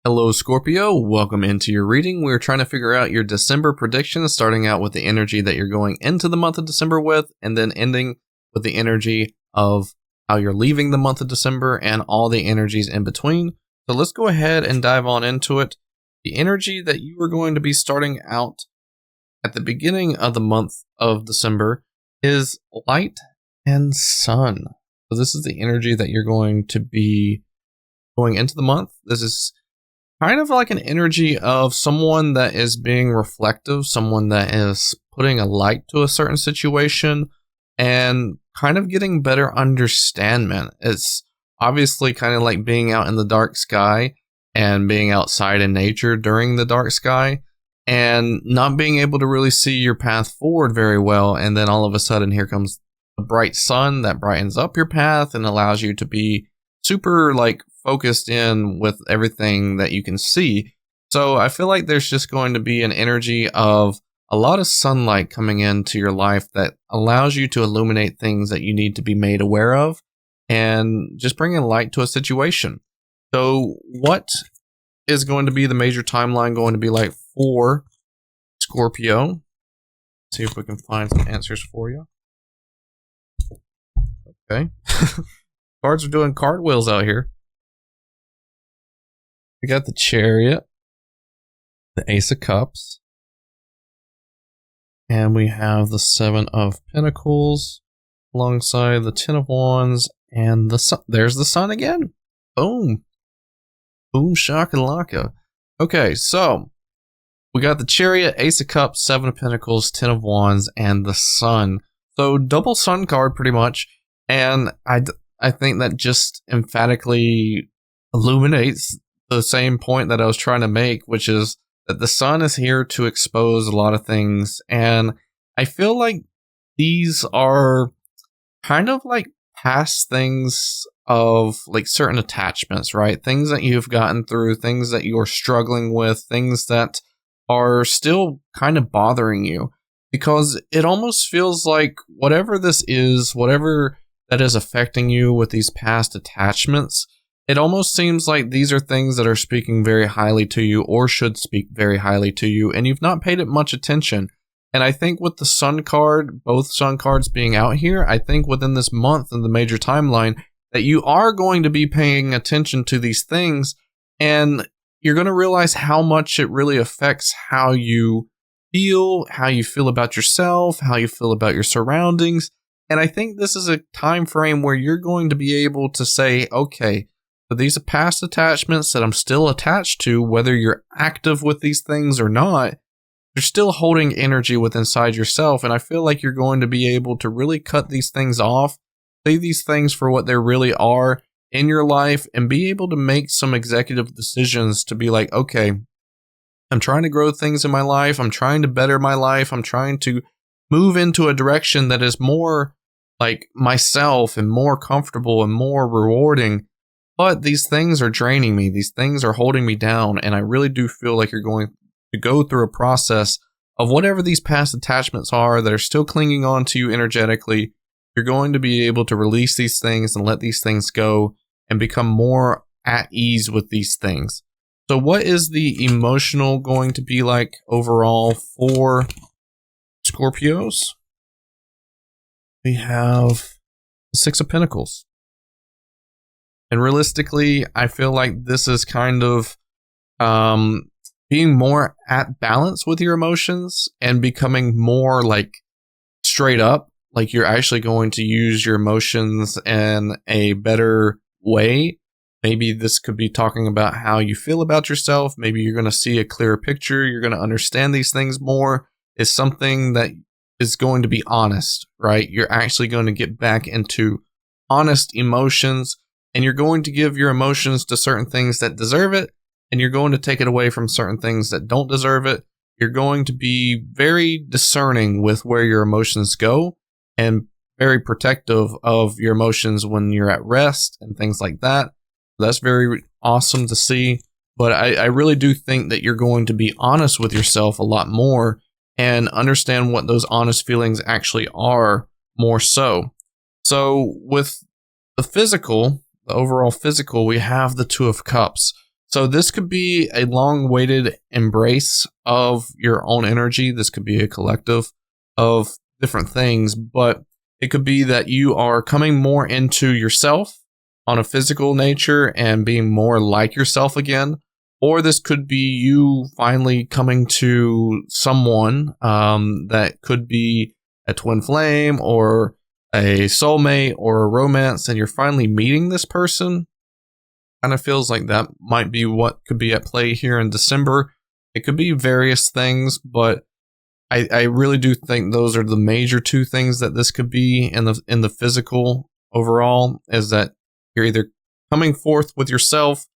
Hello, Scorpio. Welcome into your reading. We're trying to figure out your December predictions, starting out with the energy that you're going into the month of December with, and then ending with the energy of how you're leaving the month of December and all the energies in between. So let's go ahead and dive on into it. The energy that you are going to be starting out at the beginning of the month of December is light and sun. So this is the energy that you're going to be going into the month. This is kind of like an energy of someone that is being reflective, someone that is putting a light to a certain situation and kind of getting better understanding. It's obviously kind of like being out in the dark sky and being outside in nature during the dark sky and not being able to really see your path forward very well. And then all of a sudden here comes a bright sun that brightens up your path and allows you to be super focused in with everything that you can see. So I feel like there's just going to be an energy of a lot of sunlight coming into your life that allows you to illuminate things that you need to be made aware of and just bringing light to a situation. So what is going to be the major timeline going to be like for Scorpio? See if we can find some answers for you. Okay. Cards are doing cartwheels out here. We got the Chariot, the Ace of Cups, and we have the Seven of Pentacles alongside the Ten of Wands and the Sun. There's the Sun again. Boom. Boom, shakalaka. Okay, so we got the Chariot, Ace of Cups, Seven of Pentacles, Ten of Wands, and the Sun. So double Sun card pretty much, and I think that just emphatically illuminates the same point that I was trying to make, which is that the sun is here to expose a lot of things. And I feel like these are kind of like past things of like certain attachments, right? Things that you've gotten through, things that you're struggling with, things that are still kind of bothering you, because it almost feels like whatever this is, whatever that is affecting you with these past attachments, it almost seems like these are things that are speaking very highly to you or should speak very highly to you, and you've not paid it much attention. And I think with the Sun card, both Sun cards being out here, I think within this month in the major timeline that you are going to be paying attention to these things, and you're going to realize how much it really affects how you feel about yourself, how you feel about your surroundings. And I think this is a time frame where you're going to be able to say, okay, but these are past attachments that I'm still attached to, whether you're active with these things or not. You're still holding energy within inside yourself, and I feel like you're going to be able to really cut these things off, see these things for what they really are in your life, and be able to make some executive decisions to be like, okay, I'm trying to grow things in my life, I'm trying to better my life, I'm trying to move into a direction that is more like myself and more comfortable and more rewarding. But these things are draining me. These things are holding me down. And I really do feel like you're going to go through a process of whatever these past attachments are that are still clinging on to you energetically. You're going to be able to release these things and let these things go and become more at ease with these things. So what is the emotional going to be like overall for Scorpios? We have the Six of Pentacles. And realistically, I feel like this is kind of being more at balance with your emotions and becoming more like straight up. Like you're actually going to use your emotions in a better way. Maybe this could be talking about how you feel about yourself. Maybe you're going to see a clearer picture. You're going to understand these things more. It's something that is going to be honest, right? You're actually going to get back into honest emotions. And you're going to give your emotions to certain things that deserve it, and you're going to take it away from certain things that don't deserve it. You're going to be very discerning with where your emotions go and very protective of your emotions when you're at rest and things like that. That's very awesome to see. But I really do think that you're going to be honest with yourself a lot more and understand what those honest feelings actually are more so. So with the physical, the overall physical, we have the Two of Cups. So this could be a long-awaited embrace of your own energy. This could be a collective of different things, but it could be that you are coming more into yourself on a physical nature and being more like yourself again. Or this could be you finally coming to someone that could be a twin flame or a soulmate or a romance, and you're finally meeting this person. Kind of feels like that might be what could be at play here in December. It could be various things, but I really do think those are the major two things that this could be in the physical overall, is that you're either coming forth with yourself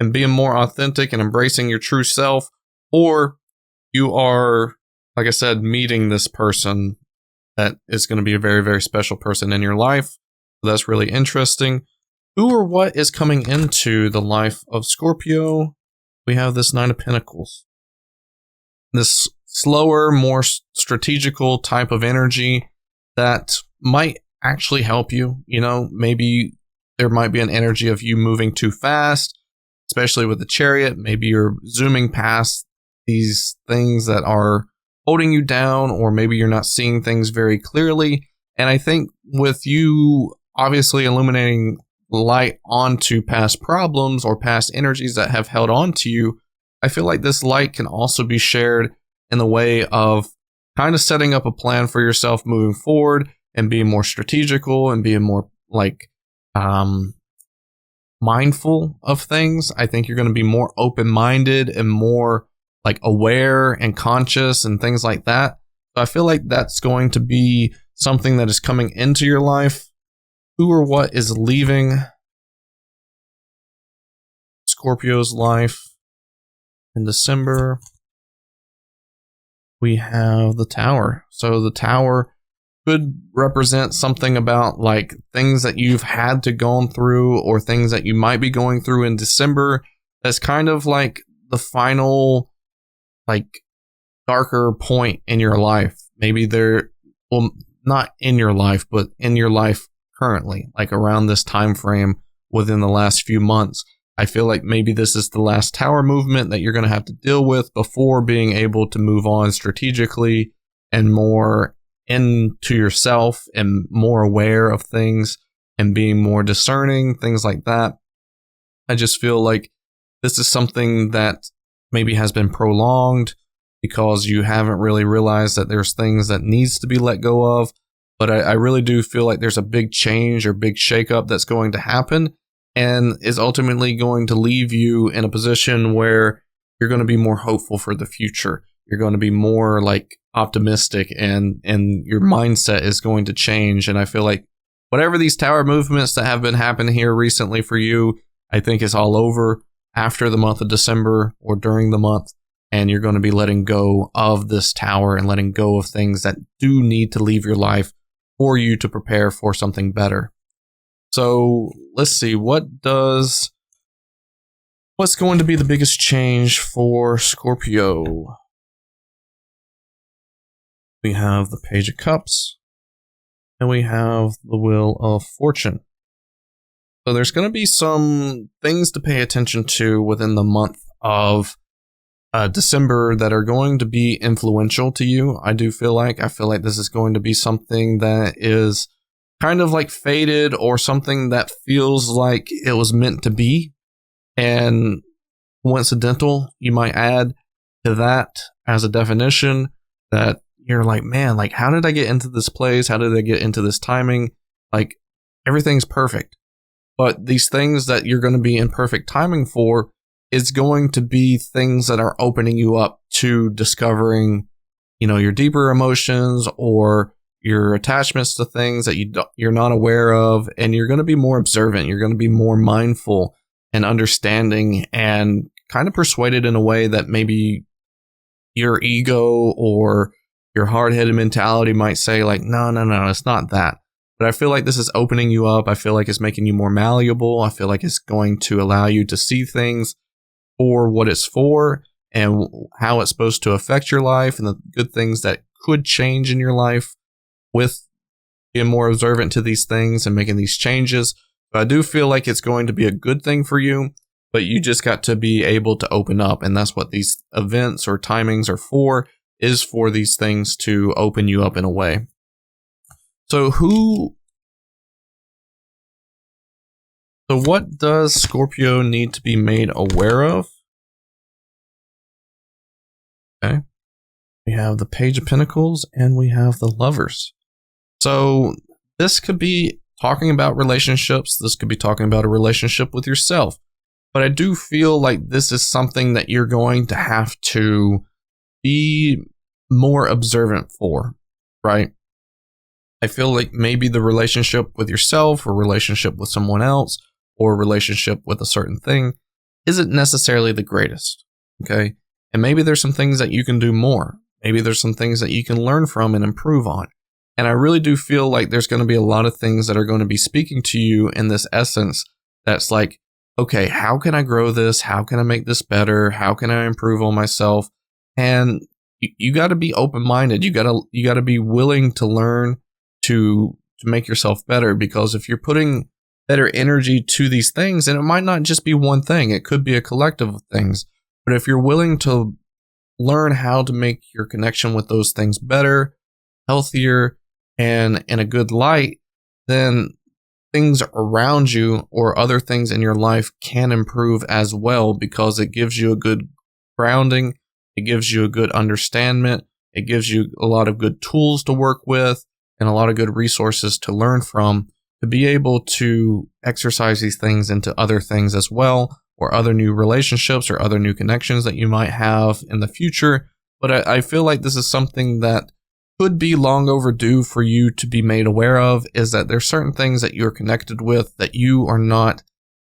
and being more authentic and embracing your true self, or you are, like I said, meeting this person that is going to be a very, very special person in your life. So that's really interesting. Who or what is coming into the life of Scorpio? We have this Nine of Pentacles. This slower, more strategical type of energy that might actually help you. You know, maybe there might be an energy of you moving too fast, especially with the Chariot. Maybe you're zooming past these things that are holding you down, or maybe you're not seeing things very clearly. And I think with you obviously illuminating light onto past problems or past energies that have held on to you, I feel like this light can also be shared in the way of kind of setting up a plan for yourself moving forward and being more strategical and being more like mindful of things. I think you're going to be more open-minded and more like aware and conscious and things like that. So I feel like that's going to be something that is coming into your life. Who or what is leaving Scorpio's life in December? We have the Tower. So the Tower could represent something about like things that you've had to go through or things that you might be going through in December. That's kind of like the final, like, darker point in your life. Maybe well, not in your life, but in your life currently, like around this time frame within the last few months. I feel like maybe this is the last Tower movement that you're going to have to deal with before being able to move on strategically and more into yourself and more aware of things and being more discerning, things like that. I just feel like this is something that maybe has been prolonged because you haven't really realized that there's things that needs to be let go of. But I really do feel like there's a big change or big shakeup that's going to happen and is ultimately going to leave you in a position where you're going to be more hopeful for the future. You're going to be more like optimistic and your mindset is going to change. And I feel like whatever these Tower movements that have been happening here recently for you, I think is all over after the month of December or during the month. And you're going to be letting go of this Tower and letting go of things that do need to leave your life for you to prepare for something better. So let's see, what's going to be the biggest change for Scorpio? We have the Page of Cups, and we have the Wheel of Fortune. So there's going to be some things to pay attention to within the month of December that are going to be influential to you. I feel like this is going to be something that is kind of like fated or something that feels like it was meant to be and coincidental. You might add to that as a definition that you're like, man, like, how did I get into this place? How did I get into this timing? Like, everything's perfect. But these things that you're going to be in perfect timing for is going to be things that are opening you up to discovering, you know, your deeper emotions or your attachments to things that you're not aware of. And you're going to be more observant. You're going to be more mindful and understanding and kind of persuaded in a way that maybe your ego or your hard-headed mentality might say like, no, it's not that. But I feel like this is opening you up. I feel like it's making you more malleable. I feel like it's going to allow you to see things for what it's for and how it's supposed to affect your life and the good things that could change in your life with being more observant to these things and making these changes. But I do feel like it's going to be a good thing for you. but you just got to be able to open up. And that's what these events or timings are for, is for these things to open you up in a way. So what does Scorpio need to be made aware of? Okay. We have the Page of Pentacles and we have the Lovers. So this could be talking about relationships. This could be talking about a relationship with yourself. But I do feel like this is something that you're going to have to be more observant for, right? I feel like maybe the relationship with yourself or relationship with someone else or relationship with a certain thing isn't necessarily the greatest, okay? And maybe there's some things that you can do more. Maybe there's some things that you can learn from and improve on. And I really do feel like there's going to be a lot of things that are going to be speaking to you in this essence that's like, okay, how can I grow this? How can I make this better? How can I improve on myself? And you got to be open-minded. You got to be willing to learn to make yourself better, because if you're putting better energy to these things, and it might not just be one thing, it could be a collective of things. But if you're willing to learn how to make your connection with those things better, healthier, and in a good light, then things around you or other things in your life can improve as well, because it gives you a good grounding, it gives you a good understanding, it gives you a lot of good tools to work with and a lot of good resources to learn from, to be able to exercise these things into other things as well, or other new relationships or other new connections that you might have in the future. But I feel like this is something that could be long overdue for you to be made aware of, is that there's certain things that you're connected with that you are not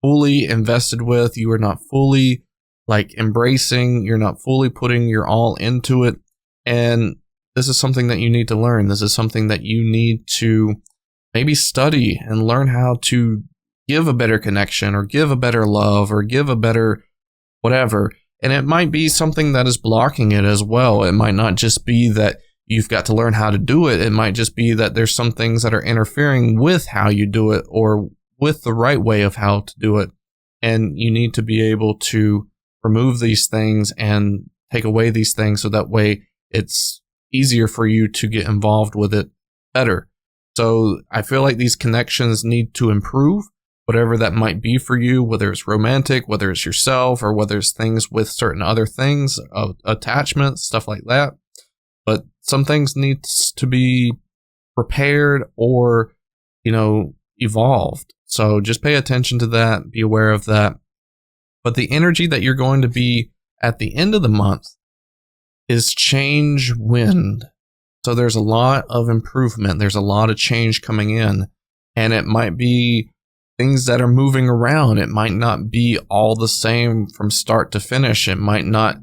fully invested with, you are not fully like embracing, you're not fully putting your all into it. And this is something that you need to learn. This is something that you need to maybe study and learn how to give a better connection or give a better love or give a better whatever. And it might be something that is blocking it as well. It might not just be that you've got to learn how to do it. It might just be that there's some things that are interfering with how you do it or with the right way of how to do it. And you need to be able to remove these things and take away these things so that way it's easier for you to get involved with it better. So I feel like these connections need to improve, whatever that might be for you, whether it's romantic, whether it's yourself, or whether it's things with certain other things, attachments, stuff like that. But some things need to be prepared or, evolved. So just pay attention to that, be aware of that. But the energy that you're going to be at the end of the month is change wind. So there's a lot of improvement. There's a lot of change coming in, and it might be things that are moving around. It might not be all the same from start to finish. It might not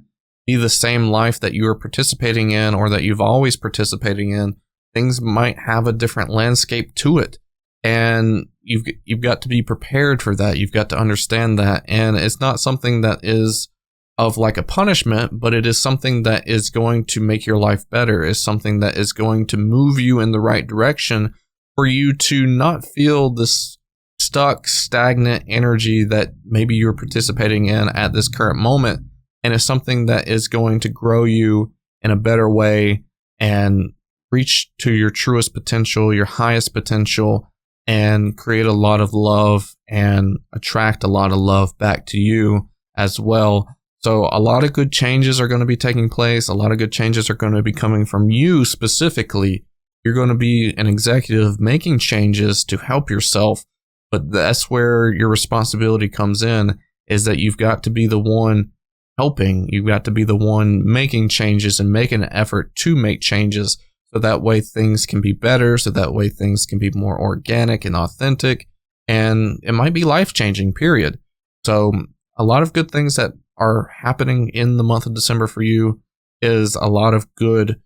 be the same life that you are participating in or that you've always participating in. Things might have a different landscape to it, and you've got to be prepared for that. You've got to understand that, and it's not something that is of like a punishment, but it is something that is going to make your life better. It's something that is going to move you in the right direction for you to not feel this stuck, stagnant energy that maybe you're participating in at this current moment. And it's something that is going to grow you in a better way and reach to your truest potential, your highest potential, and create a lot of love and attract a lot of love back to you as well. So a lot of good changes are going to be taking place. A lot of good changes are going to be coming from you specifically. You're going to be an executive making changes to help yourself. But that's where your responsibility comes in, is that you've got to be the one helping. You've got to be the one making changes and making an effort to make changes. So that way things can be better. So that way things can be more organic and authentic. And it might be life-changing, period. So a lot of good things that are happening in the month of December for you is a lot of good,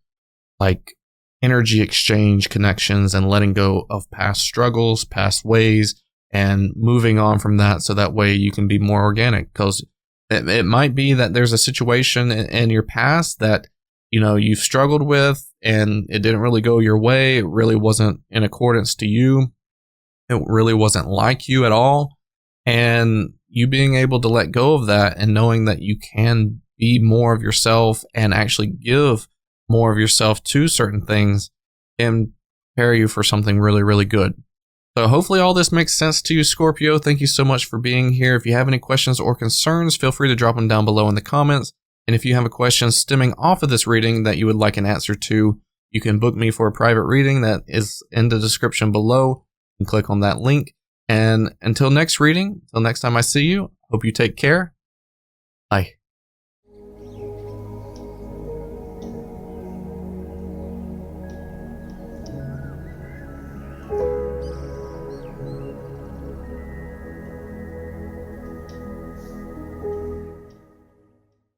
like, energy exchange connections and letting go of past struggles, past ways, and moving on from that so that way you can be more organic. Because it might be that there's a situation in your past that, you've struggled with and it didn't really go your way. It really wasn't in accordance to you. It really wasn't like you at all. And you being able to let go of that and knowing that you can be more of yourself and actually give more of yourself to certain things can prepare you for something really, really good. So hopefully all this makes sense to you, Scorpio. Thank you so much for being here. If you have any questions or concerns, feel free to drop them down below in the comments. And if you have a question stemming off of this reading that you would like an answer to, you can book me for a private reading that is in the description below. You can click on that link. And until next reading, until next time I see you, hope you take care. Bye.